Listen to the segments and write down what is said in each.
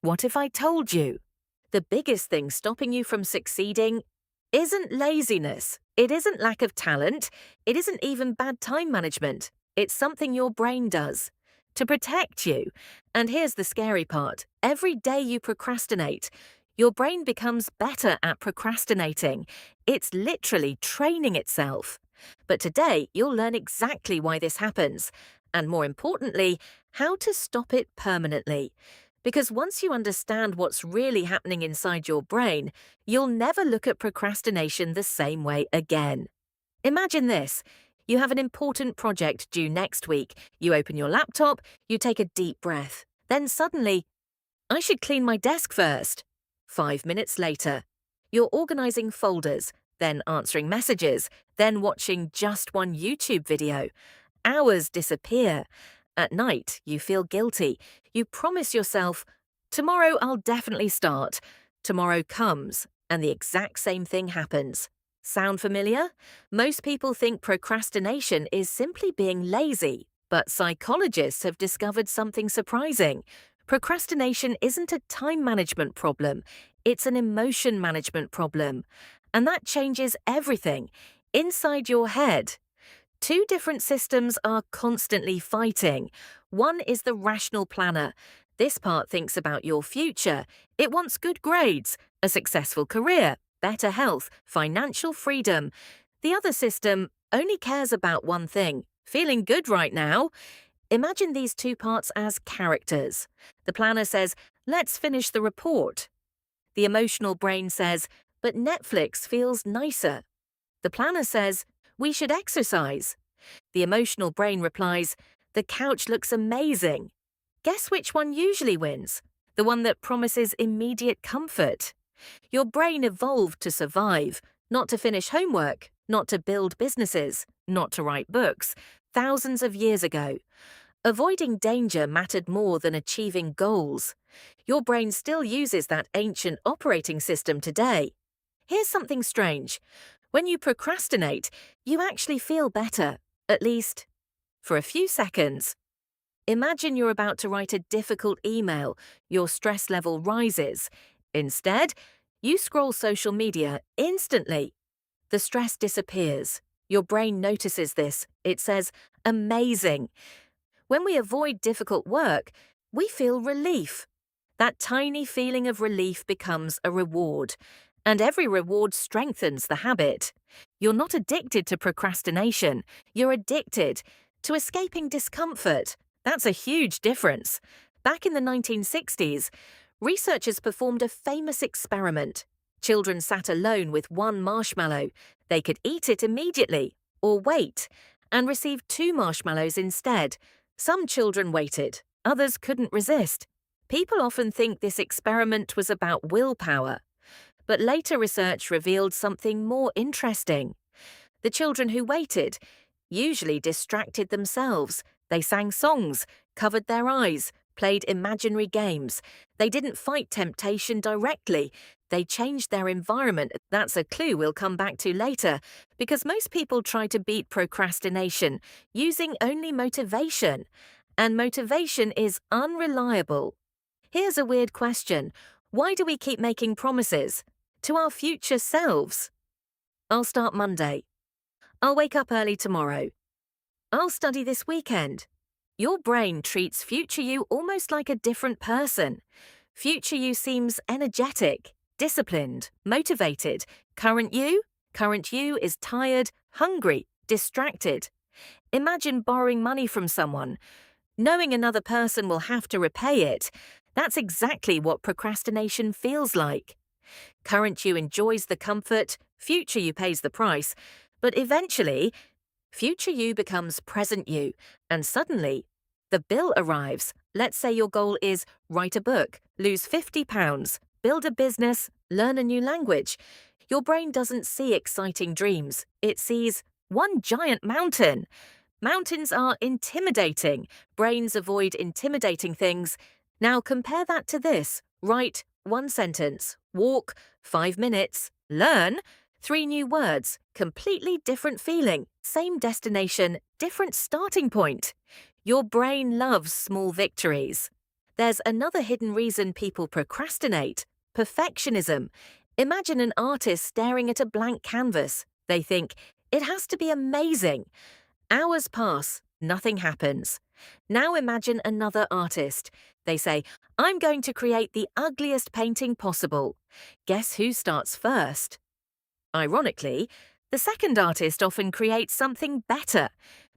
What if I told you? The biggest thing stopping you from succeeding isn't laziness. It isn't lack of talent. It isn't even bad time management. It's something your brain does to protect you. And here's the scary part. Every day you procrastinate, your brain becomes better at procrastinating. It's literally training itself. But today, you'll learn exactly why this happens, and more importantly, how to stop it permanently. Because once you understand what's really happening inside your brain, you'll never look at procrastination the same way again. Imagine this. You have an important project due next week. You open your laptop, you take a deep breath. Then suddenly, I should clean my desk first. 5 minutes later, you're organizing folders, then answering messages, then watching just one YouTube video. Hours disappear. At night, you feel guilty. You promise yourself, tomorrow I'll definitely start. Tomorrow comes, and the exact same thing happens. Sound familiar? Most people think procrastination is simply being lazy, but psychologists have discovered something surprising. Procrastination isn't a time management problem, it's an emotion management problem. And that changes everything inside your head. Two different systems are constantly fighting. One is the rational planner. This part thinks about your future. It wants good grades, a successful career, better health, financial freedom. The other system only cares about one thing, feeling good right now. Imagine these two parts as characters. The planner says, let's finish the report. The emotional brain says, but Netflix feels nicer. The planner says, we should exercise. The emotional brain replies, the couch looks amazing. Guess which one usually wins? The one that promises immediate comfort. Your brain evolved to survive, not to finish homework, not to build businesses, not to write books, thousands of years ago. Avoiding danger mattered more than achieving goals. Your brain still uses that ancient operating system today. Here's something strange. When you procrastinate, you actually feel better, at least for a few seconds. Imagine you're about to write a difficult email. Your stress level rises. Instead, you scroll social media instantly. The stress disappears. Your brain notices this. It says, amazing. When we avoid difficult work, we feel relief. That tiny feeling of relief becomes a reward, and every reward strengthens the habit. You're not addicted to procrastination. You're addicted to escaping discomfort. That's a huge difference. Back in the 1960s, researchers performed a famous experiment. Children sat alone with one marshmallow. They could eat it immediately or wait and receive two marshmallows instead. Some children waited, others couldn't resist. People often think this experiment was about willpower, but later research revealed something more interesting. The children who waited usually distracted themselves. They sang songs, covered their eyes, played imaginary games. They didn't fight temptation directly. They changed their environment. That's a clue we'll come back to later, because most people try to beat procrastination using only motivation, and motivation is unreliable. Here's a weird question. Why do we keep making promises to our future selves? I'll start Monday. I'll wake up early tomorrow. I'll study this weekend. Your brain treats future you almost like a different person. Future you seems energetic, disciplined, motivated. Current you is tired, hungry, distracted. Imagine borrowing money from someone. Knowing another person will have to repay it. That's exactly what procrastination feels like. Current you enjoys the comfort, future you pays the price, but eventually, future you becomes present you, and suddenly, the bill arrives. Let's say your goal is write a book, lose 50 pounds, build a business, learn a new language. Your brain doesn't see exciting dreams. It sees one giant mountain. Mountains are intimidating. Brains avoid intimidating things. Now compare that to this. Write one sentence, walk 5 minutes, learn 3 new words, completely different feeling, same destination, different starting point. Your brain loves small victories. There's another hidden reason people procrastinate: perfectionism. Imagine an artist staring at a blank canvas. They think, it has to be amazing. Hours pass, nothing happens. Now imagine another artist. They say, I'm going to create the ugliest painting possible. Guess who starts first? Ironically, the second artist often creates something better,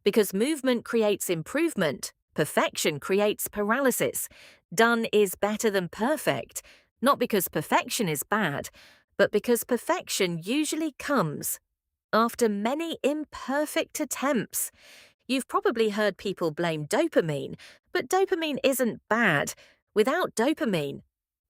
because movement creates improvement, perfection creates paralysis. Done is better than perfect, not because perfection is bad, but because perfection usually comes after many imperfect attempts. You've probably heard people blame dopamine, but dopamine isn't bad. Without dopamine,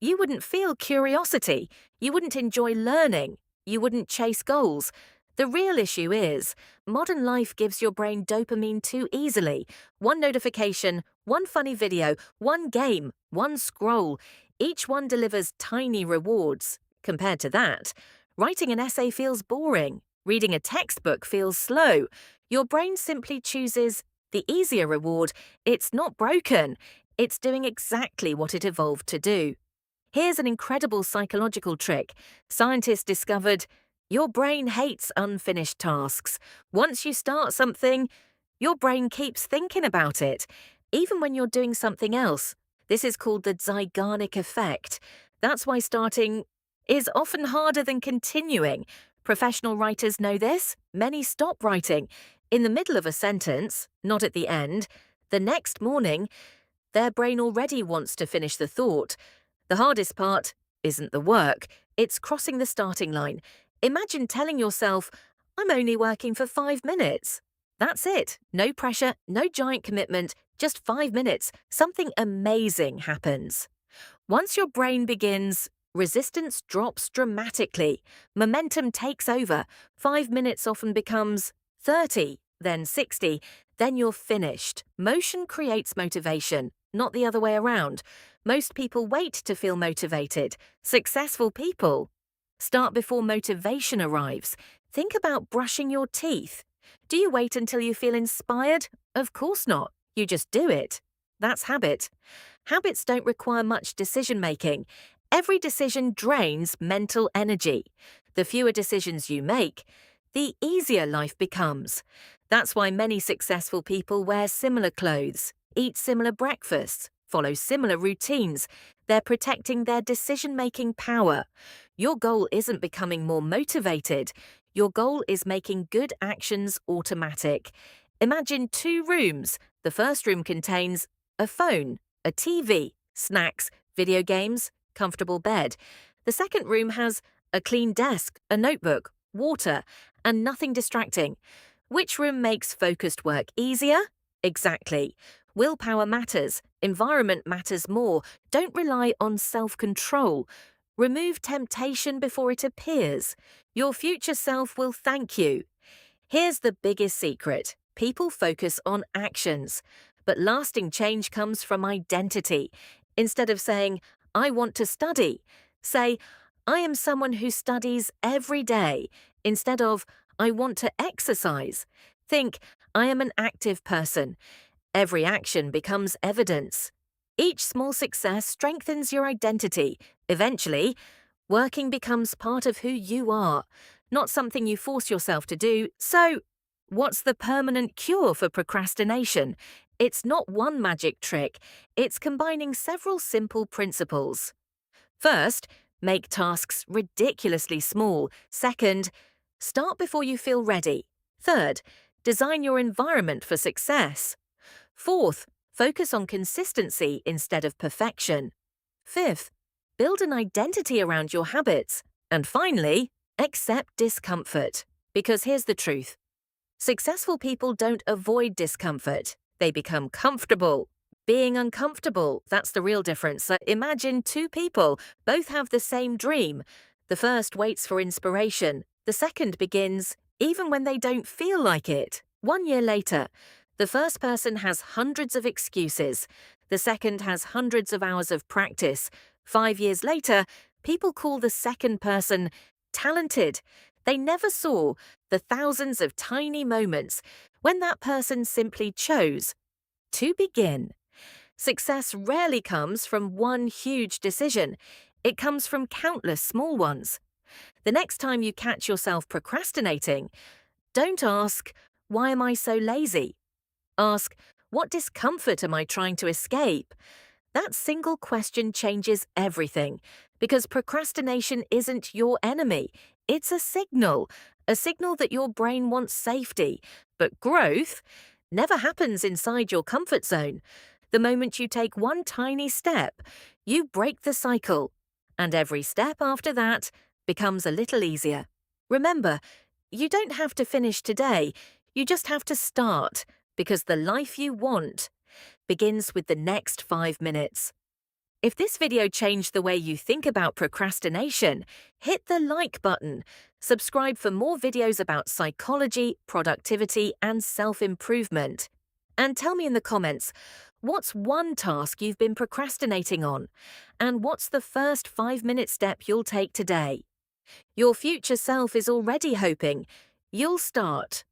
you wouldn't feel curiosity, you wouldn't enjoy learning, you wouldn't chase goals. The real issue is, modern life gives your brain dopamine too easily. One notification, one funny video, one game, one scroll. Each one delivers tiny rewards. Compared to that, writing an essay feels boring. Reading a textbook feels slow. Your brain simply chooses the easier reward. It's not broken. It's doing exactly what it evolved to do. Here's an incredible psychological trick. Scientists discovered your brain hates unfinished tasks. Once you start something, your brain keeps thinking about it, even when you're doing something else. This is called the Zeigarnik effect. That's why starting is often harder than continuing. Professional writers know this. Many stop writing in the middle of a sentence, not at the end. The next morning, their brain already wants to finish the thought. The hardest part isn't the work, it's crossing the starting line. Imagine telling yourself, I'm only working for 5 minutes. That's it. No pressure, no giant commitment, just 5 minutes. Something amazing happens. Once your brain begins, resistance drops dramatically. Momentum takes over. 5 minutes often becomes 30, then 60, then you're finished. Motion creates motivation, not the other way around. Most people wait to feel motivated. Successful people start before motivation arrives. Think about brushing your teeth. Do you wait until you feel inspired? Of course not. You just do it. That's habit. Habits don't require much decision-making. Every decision drains mental energy. The fewer decisions you make, the easier life becomes. That's why many successful people wear similar clothes, eat similar breakfasts, follow similar routines. They're protecting their decision-making power. Your goal isn't becoming more motivated. Your goal is making good actions automatic. Imagine 2 rooms. The first room contains a phone, a TV, snacks, video games, comfortable bed. The second room has a clean desk, a notebook, water, and nothing distracting. Which room makes focused work easier? Exactly. Willpower matters. Environment matters more. Don't rely on self-control. Remove temptation before it appears. Your future self will thank you. Here's the biggest secret. People focus on actions, but lasting change comes from identity. Instead of saying, I want to study, say, I am someone who studies every day. Instead of, I want to exercise, think, I am an active person. Every action becomes evidence. Each small success strengthens your identity. Eventually, working becomes part of who you are, not something you force yourself to do. So, what's the permanent cure for procrastination? It's not one magic trick. It's combining several simple principles. First, make tasks ridiculously small. Second, start before you feel ready. Third, design your environment for success. Fourth, focus on consistency instead of perfection. Fifth, build an identity around your habits. And finally, accept discomfort. Because here's the truth. Successful people don't avoid discomfort. They become comfortable. Being uncomfortable, that's the real difference. So imagine 2 people, both have the same dream. The first waits for inspiration. The second begins even when they don't feel like it. 1 year later, the first person has hundreds of excuses. The second has hundreds of hours of practice. 5 years later, people call the second person talented. They never saw the thousands of tiny moments when that person simply chose to begin. Success rarely comes from one huge decision. It comes from countless small ones. The next time you catch yourself procrastinating, don't ask, "Why am I so lazy?" Ask, "What discomfort am I trying to escape?" That single question changes everything, because procrastination isn't your enemy. It's a signal that your brain wants safety. But growth never happens inside your comfort zone. The moment you take one tiny step, you break the cycle. And every step after that becomes a little easier. Remember, you don't have to finish today, you just have to start, because the life you want begins with the next 5 minutes. If this video changed the way you think about procrastination, hit the like button. Subscribe for more videos about psychology, productivity, and self-improvement. And tell me in the comments, what's one task you've been procrastinating on? And what's the first 5-minute step you'll take today? Your future self is already hoping you'll start.